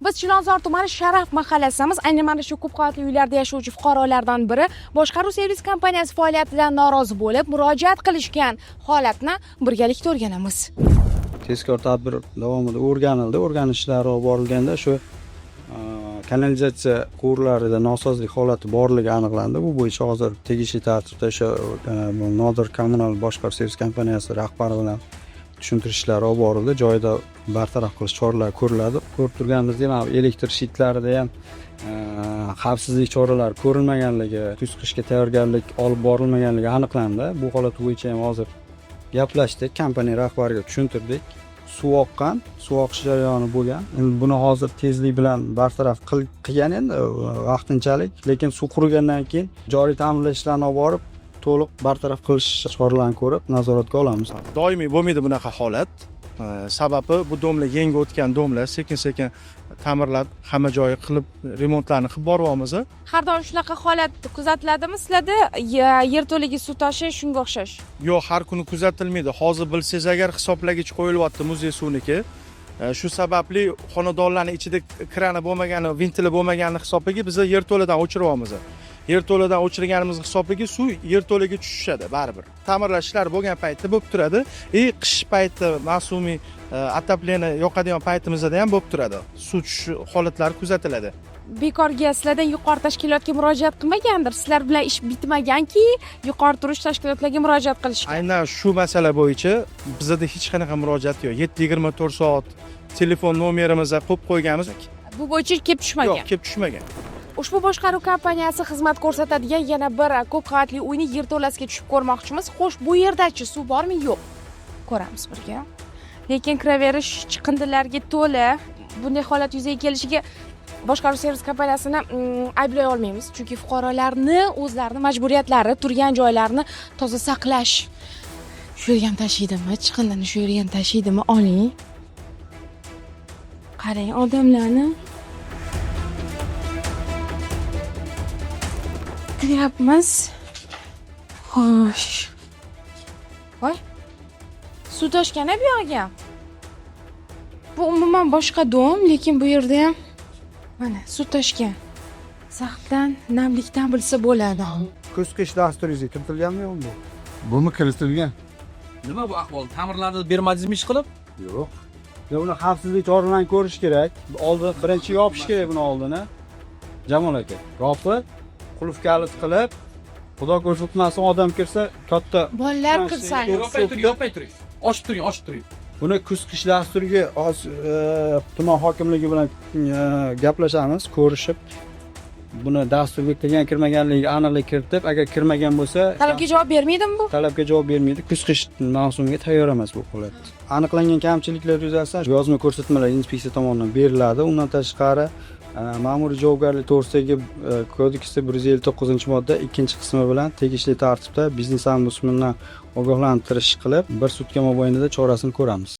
Biz Chilonzor tumani Sharaf mahallasimiz. Aynan mana shu ko'p qavatli uylarda yashovchi fuqarolardan biri boshqaruv servis kompaniyasi faoliyatidan norozi bo'lib, murojaat qilishgan holatni birgalikda o'rganamiz. Tezkor tadbir davomida o'rganishlar olib borilganda shu kanalizatsiya quvurlarida nosozlik holati borligi aniqlandi. Bu bo'yicha hozir tegishli tartibda o'sha Nodir kommunal boshqaruv servis kompaniyasi rahbari bilan tushuntirishlar olib borildi. Joyida bartaraf qilish choralari ko'riladi. Ko'rib turganimizdek, mana elektr shitlarida ham xavfsizlik choralari ko'rilmaganligi, kuz qishga tayyorgarlik olib borilmaganligi aniqlandi. Bu holat bo'yicha ham hozir gaplashdik, kompaniya rahbariga tushuntirdik. Suv oqqan, suv oqish jarayoni bo'lgan. Endi buni hozir tezlik bilan bartaraf qilgan endi vaqtinchalik, lekin suv qurigandan keyin joriy ta'minlash ishlarini olib borib to'liq bartaraf qilish choralarini ko'rib nazoratga olamiz. Doimiy bo'lmaydi bunaqa holat. Sababi bu domla yangi o'tgan domlar sekin-sekin ta'mirlab, hamma joyi qilib, remontlarni qilib boryapmiz. Har doim shunaqa holat kuzatiladimi sizlarda? Yerto'laga suv tashish shunga o'xshash. Yo'q, har kuni kuzatilmaydi. Hozir bilsangiz agar hisoblagich qo'yilyapti muzey suviniki. Shu sababli xonadonlarning ichida krani bo'lmagani, ventili bo'lmagani hisobiga biz yerto'ladan o'chiryapmiz. Yerto'ladan o'chirganimiz hisobiga suv yerto'laga tushadi baribir. Ta'mirlash ishlari bo'lgan paytda bo'lib turadi. Qish payti mavsumiy atapleni yoqadigan paytimizda ham bo'lib turadi. Suv tushish holatlari kuzatiladi. Bekorga sizlardan yuqori tashkilotga murojaat qilmagandir. Sizlar bilan ish bitmaganki, yuqori turuvchi tashkilotlarga murojaat qilishgan. Aynan shu masala bo'yicha bizda hech qanaqa murojaat yo'q. 7/24 soat telefon nomerimizga qo'yib qo'yganmiz. Bu bo'yicha kelib tushmagan. Yo'q, kelib tushmagan. Ushbu boshqaruv kompaniyasi xizmat ko'rsatadigan yana bir ko'p qavatli uyni yerto'lasiga tushib ko'rmoqchimiz. Xo'sh, bu yerda-chi suv bormi, yo'q? Ko'ramiz birga. Lekin kiraverish chiqindilarga to'la. Bunday holat yuzaga kelishiga boshqaruv servis kompaniyasini ayblay olmaymiz, chunki fuqarolarni o'zlarining majburiyatlari, turgan joylarini toza saqlash. Shu yerga ham tashaydimi? Chiqindini shu yerga ham tashaydimi? Oling. Qarang, odamlarni qilyapmiz. Xo'sh. Voy. Suv toshgan bu yoqqa. Bu umuman boshqa dom, lekin bu yerda ham mana suv toshgan. Zaxdan, namlikdan bilsa bo'ladi. Kuz-qish dasturingizga kiritilganmi yo'qmi? Bumi kiritilgan. Nima bu ahvol? Ta'mirlarni bermadingizmi ish qilib? Yo'q. Buni xavfsizlik choralarini ko'rish kerak. Oldin birinchi yopish kerak buni oldini. Jamol aka, yopib, qulf kalit qilib, xudo ko'rsatmasin odam kirsa, katta Bolalar kirsa, Yopmay turing. Ochib turing. buni kuz-qish dasturiga tuman hokimligi bilan gaplashamiz, ko'rishib, buni dasturga kirmaganligiga aniqlik kiritib, agar kirmagan bo'lsa, talabga javob bermaydimi bu? talabga javob bermaydi. Kuz-qish mavsumiga tayyor emas bu holat. Aniqlangan kamchiliklar yuzasidan yozma ko'rsatmalar inspeksiya tomonidan beriladi. Undan tashqari ma'muriy javobgarlik to'g'risidagi kodeksda 159-modda 2-qismi bilan tegishli tartibda biznes ombudsmandan ogohlantirish qilib, bir sutka mobaynida chorasini ko'ramiz.